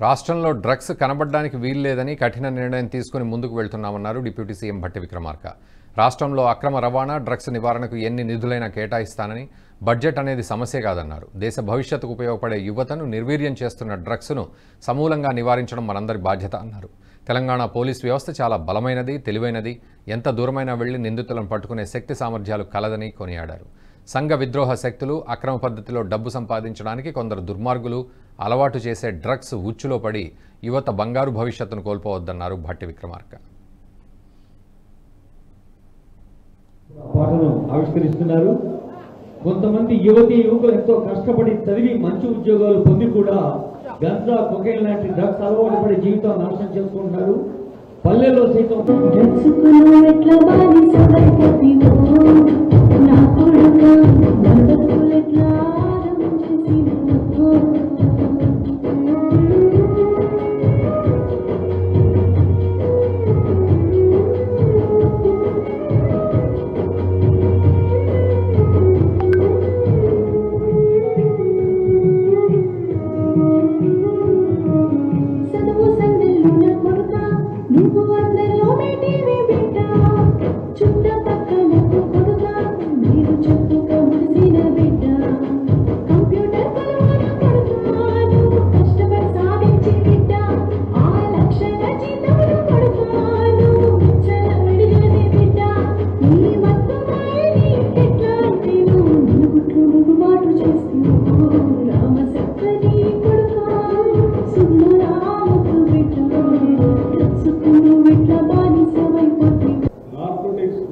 రాష్ట్రంలో డ్రగ్స్ కనబడడానికి వీల్లేదని కఠిన నిర్ణయం తీసుకుని ముందుకు వెళ్తున్నామన్నారు డిప్యూటీ సీఎం భట్టి విక్రమార్క. రాష్ట్రంలో అక్రమ రవాణా, డ్రగ్స్ నివారణకు ఎన్ని నిధులైనా కేటాయిస్తానని, బడ్జెట్ అనేది సమస్య కాదన్నారు. దేశ భవిష్యత్తుకు ఉపయోగపడే యువతను నిర్వీర్యం చేస్తున్న డ్రగ్స్ను సమూలంగా నివారించడం మనందరి బాధ్యత అన్నారు. తెలంగాణ పోలీస్ వ్యవస్థ చాలా బలమైనది, తెలివైనది, ఎంత దూరమైనా వెళ్లి నిందితులను పట్టుకునే శక్తి సామర్థ్యాలు కలదని కొనియాడారు. సంఘ విద్రోహ శక్తులు అక్రమ పద్ధతిలో డబ్బు సంపాదించడానికి కొందరు దుర్మార్గులు అలవాటు చేసే డ్రగ్స్ ఉచ్చులో పడి యువత బంగారు భవిష్యత్తును కోల్పోవద్దన్నారు భట్టి విక్రమార్క. పాటను ఆవిష్కరిస్తున్నారు. కొంతమంది యువకులు ఎంతో కష్టపడి చదివి మంచి ఉద్యోగాలు పొంది కూడా గంజా, కొకైన్ లాంటి డ్రగ్స్ అలవాటు పడి జీవితాన్ని నాశనం చేసుకుంటున్నారు. పల్లెల్లో సైతం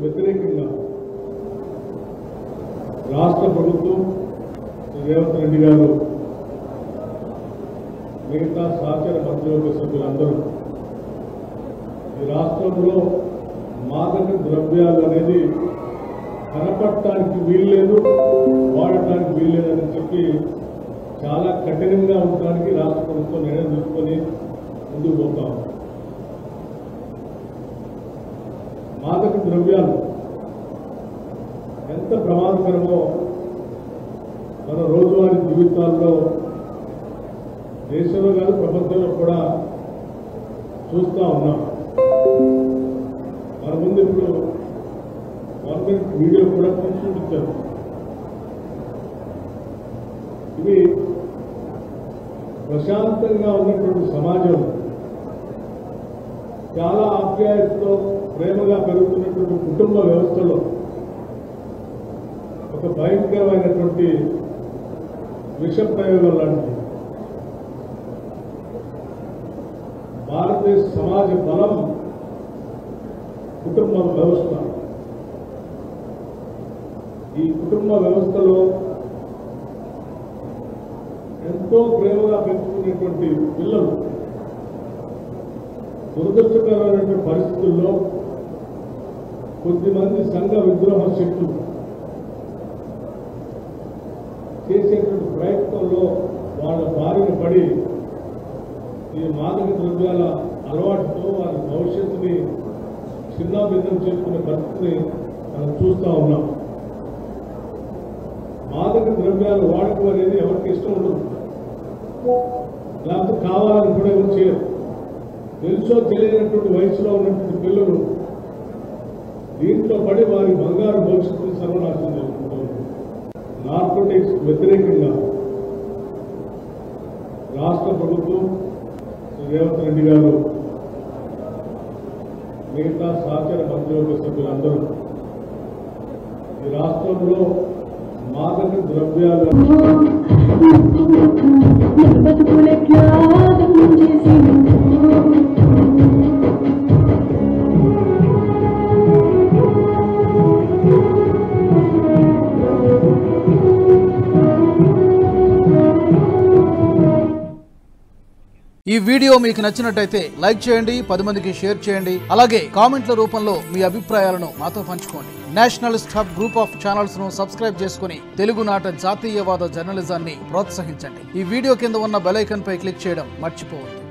వ్యతిరేకంగా రాష్ట్ర ప్రభుత్వం రేవంత్ రెడ్డి గారు మిగతా సహచర మంత్రివర్గ సభ్యులందరూ ఈ రాష్ట్రంలో మాదక ద్రవ్యాలు అనేది కనపడటానికి వీల్లేదు, వాడటానికి వీల్లేదని చెప్పి చాలా కఠినంగా ఉండడానికి రాష్ట్ర ప్రభుత్వం నిర్ణయం తీసుకొని ముందుకు పోతాం. మాదక ద్రవ్యాలు ఎంత ప్రమాదకరమో మన రోజువారీ జీవితాల్లో దేశంలో కాదు ప్రపంచంలో కూడా చూస్తూ ఉన్నాం. మన ముందు ఇప్పుడు గవర్నమెంట్ వీడియో కూడా చూపించారు. ఇవి ప్రశాంతంగా ఉన్నటువంటి సమాజం చాలా ఆప్యాయతతో ప్రేమగా పెరుగుతున్నటువంటి కుటుంబ వ్యవస్థలో ఒక భయంకరమైనటువంటి విష ప్రయోగం లాంటిది. భారతదేశ సమాజ బలం కుటుంబ వ్యవస్థ. ఈ కుటుంబ వ్యవస్థలో ఎంతో ప్రేమగా పెంచుకునేటువంటి పిల్లలు దురదృష్టకరమైనటువంటి పరిస్థితుల్లో కొద్దిమంది సంఘ విద్రోహ శక్తులు చేసేటువంటి ప్రయత్నంలో వాళ్ళ బారిన పడి ఈ మాదక ద్రవ్యాల అలవాటుతో వారి భవిష్యత్తుని చిన్నాభిన్నం చేసుకునే పరిస్థితిని మనం చూస్తూ ఉన్నాం. మాదక ద్రవ్యాలు వాడకం అనేది ఎవరికి ఇష్టం ఉండదు, లేకపోతే కావాలని కూడా ఎవరు చేయరు. తెలుసో తెలియనటువంటి వయసులో ఉన్నటువంటి పిల్లలు దీంట్లో పడి వారి బంగారు భవిష్యత్తుని సర్వనాశనం చేసుకుంటారు. నార్కోటిక్స్ వ్యతిరేకంగా రాష్ట్ర ప్రభుత్వం రేవంత్ రెడ్డి గారు మిగతా సహచర మంత్రివర్గ సభ్యులందరూ ఈ రాష్ట్రంలో మాదక ద్రవ్యాలు ఈ వీడియో మీకు నచ్చినట్టయితే లైక్ చేయండి, 10 మందికి షేర్ చేయండి. అలాగే కామెంట్ల రూపంలో మీ అభిప్రాయాలను మాతో పంచుకోండి. Nationalist hub group of channels ను సబ్స్క్రైబ్ చేసుకుని తెలుగునాట జాతీయవాద జర్నలిజాన్ని ప్రోత్సహించండి. ఈ వీడియో కింద ఉన్న బెల్ ఐకాన్ పై క్లిక్ చేయడం మర్చిపోవద్దు.